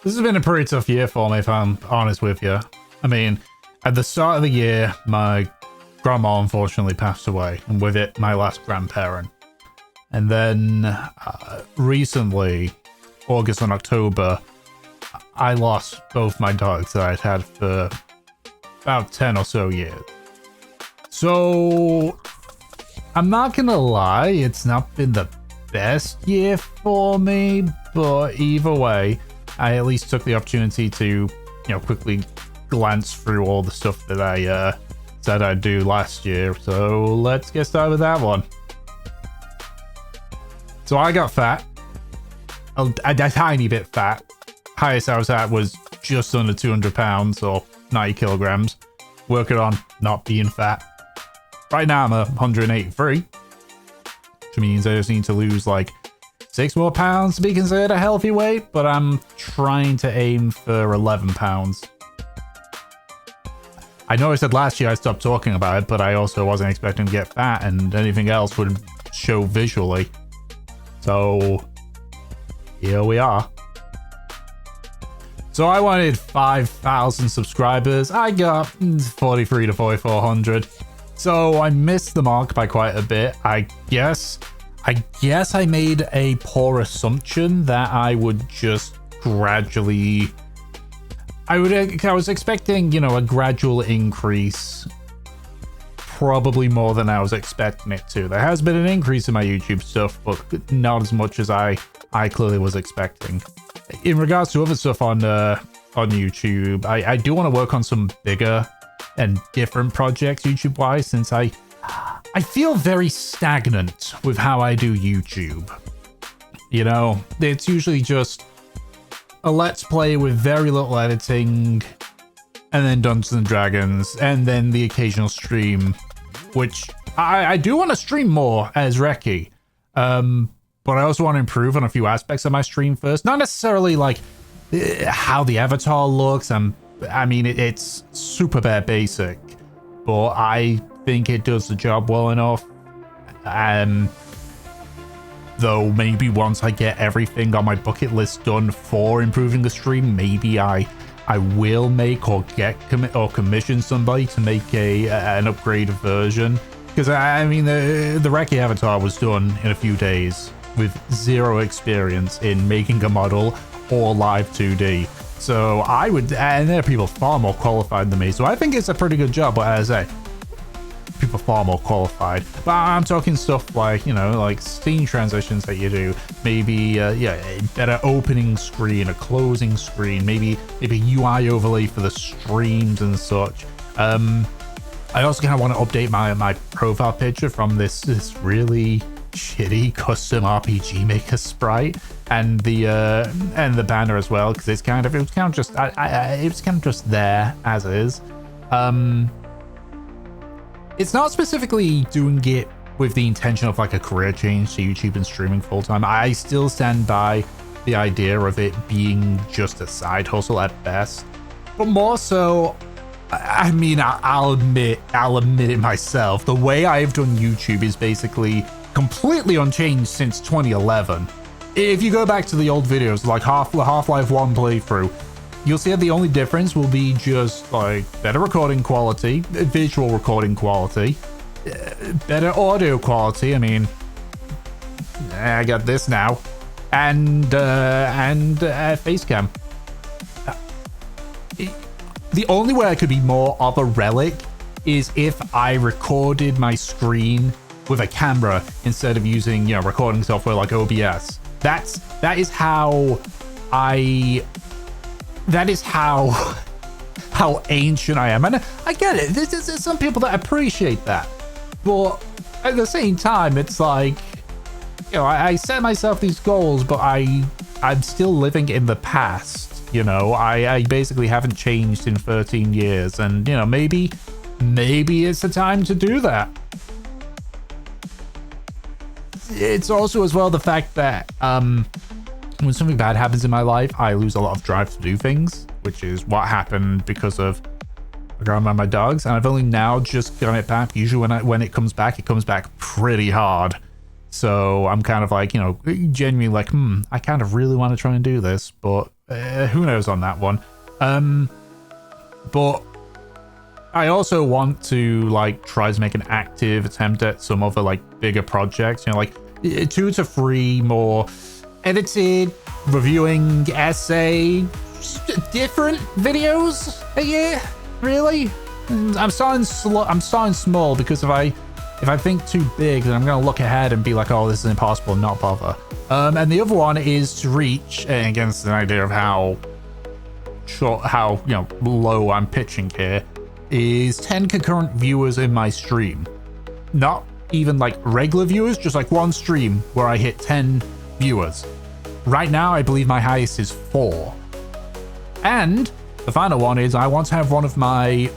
This has been a pretty tough year for me, if I'm honest with you. I mean, at the start of the year, my grandma unfortunately passed away, and with it, my last grandparent. And then recently, August and October, I lost both my dogs that I'd had for about 10 or so years. So, I'm not gonna lie, it's not been the best year for me, but either way, I at least took the opportunity to, quickly glance through all the stuff that I said I'd do last year. So let's get started with that one. So I got fat, a tiny bit fat. Highest I was at was just under 200 pounds or 90 kilograms. Working on not being fat. Right now I'm 183, which means I just need to lose like 6 more pounds to be considered a healthy weight, but I'm trying to aim for 11 pounds. I know I said last year I stopped talking about it, but I also wasn't expecting to get fat, and anything else would show visually. So here we are. So I wanted 5,000 subscribers. I got 43 to 4,400. So I missed the mark by quite a bit. I guess I made a poor assumption that I would just gradually... I was expecting, a gradual increase. Probably more than I was expecting it to. There has been an increase in my YouTube stuff, but not as much as I clearly was expecting. In regards to other stuff on YouTube, I do want to work on some bigger and different projects YouTube-wise, since I feel very stagnant with how I do YouTube. It's usually just a Let's Play with very little editing, and then Dungeons and Dragons, and then the occasional stream, which I do want to stream more as Reki. But I also want to improve on a few aspects of my stream first. Not necessarily like how the avatar looks. It's super bare basic, but I think it does the job well enough. Though maybe once I get everything on my bucket list done for improving the stream, maybe I will make or commission somebody to make an upgraded version. Because the Reki avatar was done in a few days with zero experience in making a model or live 2D. So and there are people far more qualified than me. So I think it's a pretty good job, but as I say, people far more qualified. But I'm talking stuff like, like scene transitions that you do. Maybe, a better opening screen, a closing screen, maybe UI overlay for the streams and such. I also kind of want to update my profile picture from this just shitty custom RPG Maker sprite, and the banner as well, because it was kind of just there as is. It's not specifically doing it with the intention of like a career change to YouTube and streaming full time. I still stand by the idea of it being just a side hustle at best, but more so, I'll admit it myself. The way I've done YouTube is basically completely unchanged since 2011. If you go back to the old videos, like Half-Life 1 playthrough, you'll see that the only difference will be just like better recording quality, visual recording quality, better audio quality. I got this now, and face cam. The only way I could be more of a relic is if I recorded my screen with a camera instead of using, recording software like OBS. That is how ancient I am. And I get it. There's some people that appreciate that. But at the same time, it's like, I set myself these goals, but I'm still living in the past. I basically haven't changed in 13 years. And, maybe it's the time to do that. It's also as well the fact that when something bad happens in my life, I lose a lot of drive to do things, which is what happened because of my grandma and my dogs. And I've only now just gotten it back. Usually when it comes back pretty hard. So I'm kind of like, genuinely like, I kind of really want to try and do this, but Who knows on that one. But I also want to like try to make an active attempt at some other like bigger projects, you know, like 2 to 3 more edited, reviewing, essay, different videos a year, really. And I'm starting small, because if I think too big, then I'm going to look ahead and be like, oh, this is impossible, and not bother. And the other one is to reach, and again, it's an idea of how low I'm pitching here, is 10 concurrent viewers in my stream. Not even like regular viewers, just like one stream where I hit 10 viewers. Right now, I believe my highest is 4. And the final one is I want to have one of my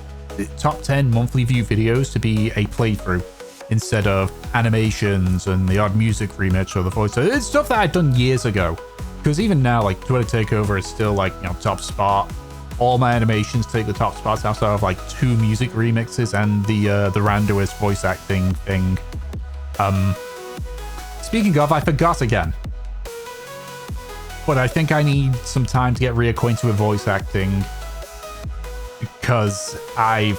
top 10 monthly view videos to be a playthrough instead of animations and the odd music remix or the voice. It's stuff that I've done years ago. Because even now, like Twitter Takeover is still like, you know, top spot. All my animations take the top spots outside of like 2 music remixes and the randomest voice acting thing. Speaking of, I forgot again. But I think I need some time to get reacquainted with voice acting, because I've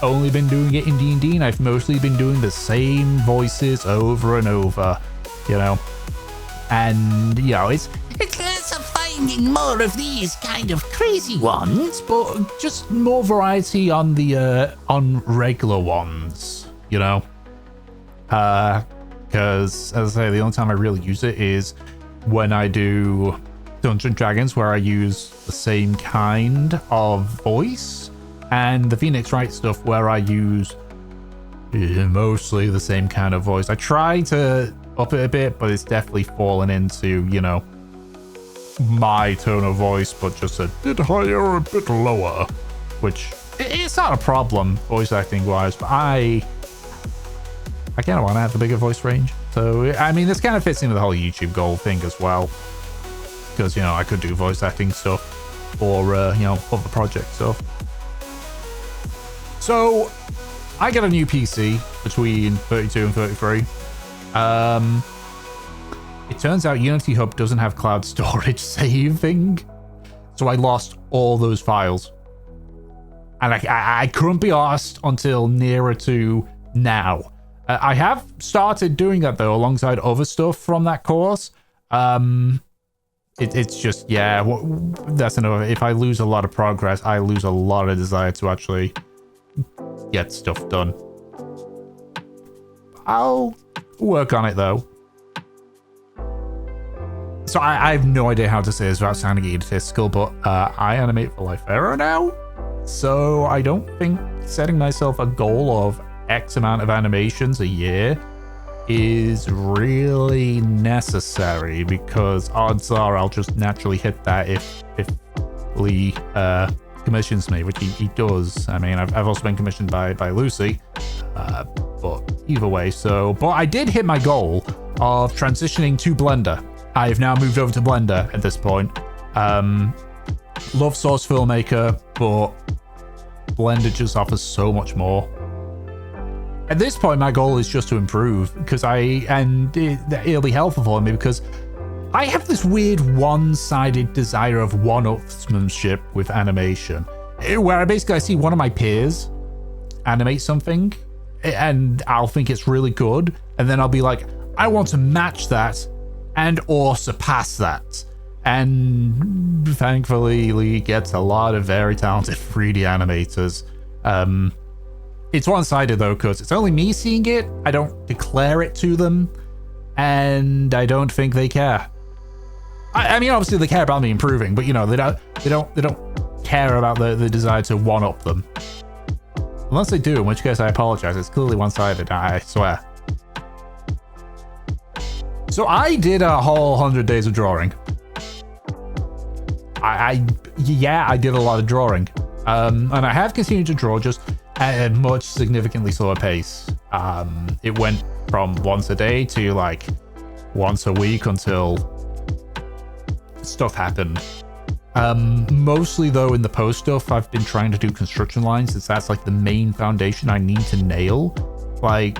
only been doing it in D&D, and I've mostly been doing the same voices over and over, you know. And, you know, it's less of finding more of these kind of crazy ones, but just more variety on the on regular ones, you know. Because, as I say, the only time I really use it is when I do Dungeons & Dragons, where I use the same kind of voice, and the Phoenix Wright stuff, where I use mostly the same kind of voice. I try to up it a bit, but it's definitely fallen into, you know, my tone of voice, but just a bit higher, a bit lower, which it's not a problem voice acting wise, but I kind of want to have a bigger voice range. So, I mean, this kind of fits into the whole YouTube goal thing as well, because, you know, I could do voice acting stuff or, you know, other project stuff. So, I got a new PC between 32 and 33. It turns out Unity Hub doesn't have cloud storage saving, so I lost all those files. And I couldn't be asked until nearer to now. I have started doing that, though, alongside other stuff from that course. It's just, yeah, that's another. If I lose a lot of progress, I lose a lot of desire to actually get stuff done. I'll work on it, though. So I have no idea how to say this without sounding egotistical, but I animate for Lythera now. So I don't think setting myself a goal of X amount of animations a year is really necessary, because odds are I'll just naturally hit that if Lee commissions me, which he does. I mean, I've also been commissioned by Lucy, but either way. So, but I did hit my goal of transitioning to Blender. I've now moved over to Blender at this point. Love Source Filmmaker, but Blender just offers so much more. At this point, my goal is just to improve, because it'll be helpful for me, because I have this weird one-sided desire of one-upsmanship with animation, where I see one of my peers animate something, and I'll think it's really good, and then I'll be like, I want to match that and or surpass that. And thankfully, Lee gets a lot of very talented 3D animators. It's one-sided, though, because it's only me seeing it. I don't declare it to them, and I don't think they care. I mean, obviously they care about me improving, but you know, they don't care about the desire to one-up them. Unless they do, in which case I apologize. It's clearly one-sided, I swear. So I did a whole 100 days of drawing. I did a lot of drawing. And I have continued to draw, just at a much significantly slower pace. It went from once a day to like once a week until stuff happened. Mostly though, in the post stuff, I've been trying to do construction lines, since that's like the main foundation I need to nail. Like,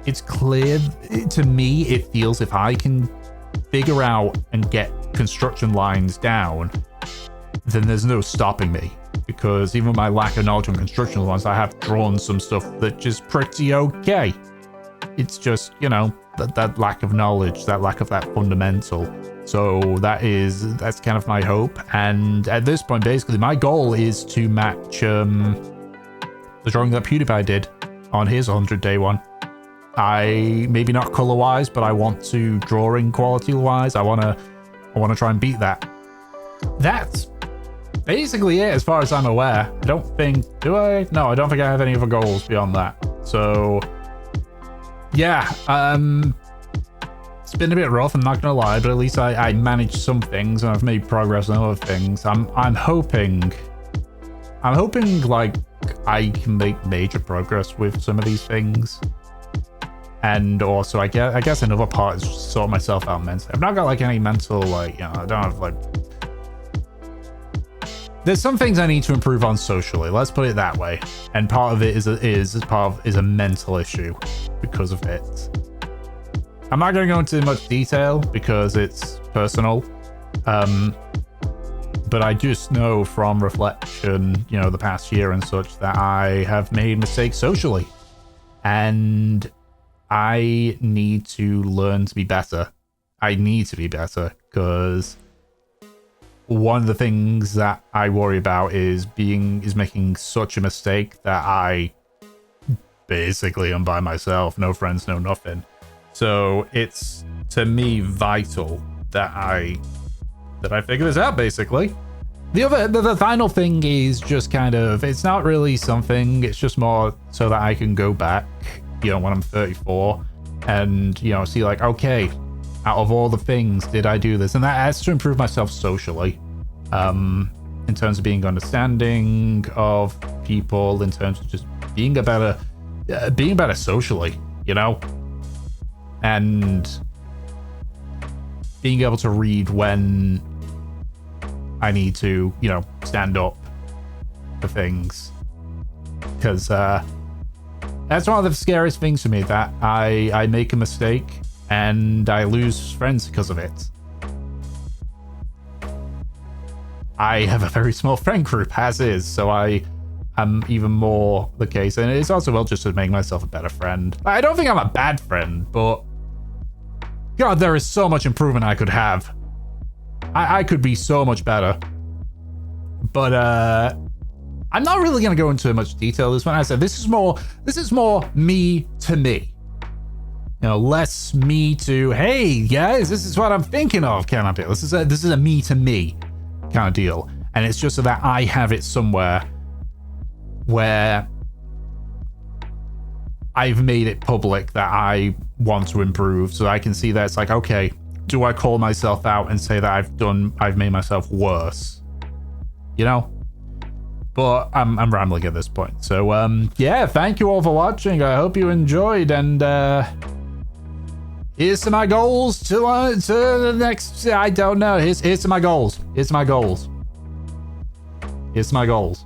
it's clear to me, it feels if I can figure out and get construction lines down, then there's no stopping me. Because even with my lack of knowledge on construction lines, I have drawn some stuff that's just pretty okay. It's just, you know, that lack of knowledge, that lack of that fundamental. So that's kind of my hope. And at this point, basically, my goal is to match the drawing that PewDiePie did on his 100-day one. Maybe not color-wise, but I want to drawing quality-wise. I wanna try and beat that. That's basically it as far as I'm aware. I don't think, do I? No, I don't think I have any other goals beyond that. So yeah, it's been a bit rough, I'm not gonna lie, but at least I managed some things and I've made progress on other things. I'm hoping like I can make major progress with some of these things. And also, I guess another part is just sort myself out mentally. I've not got like any mental, like, you know, I don't have like. There's some things I need to improve on socially. Let's put it that way. And part of it is a mental issue because of it. I'm not going to go into much detail because it's personal. But I just know from reflection, you know, the past year and such, that I have made mistakes socially. And I need to learn to be better. I need to be better because one of the things that I worry about is making such a mistake that I basically am by myself, no friends, no nothing. So it's, to me, vital that I figure this out, basically. The final thing is just kind of, it's not really something, it's just more so that I can go back, you know, when I'm 34 and, you know, see like, okay, out of all the things, did I do this? And that has to improve myself socially, in terms of being understanding of people, in terms of just being better socially, you know, and being able to read when I need to, you know, stand up for things, because that's one of the scariest things for me, that I make a mistake and I lose friends because of it. I have a very small friend group as is, so I am even more the case. And it's also well just to make myself a better friend. I don't think I'm a bad friend, but God, there is so much improvement I could have. I could be so much better. But I'm not really going to go into much detail this one. I said this is more me to me. You know, less me to, hey guys, this is what I'm thinking of kind of deal. This is a me to me kind of deal. And it's just so that I have it somewhere where I've made it public that I want to improve, so I can see that it's like, okay, do I call myself out and say that I've made myself worse? You know? But I'm rambling at this point. So yeah, thank you all for watching. I hope you enjoyed, and here's to my goals to the next, I don't know. Here's to my goals. Here's to my goals. Here's to my goals.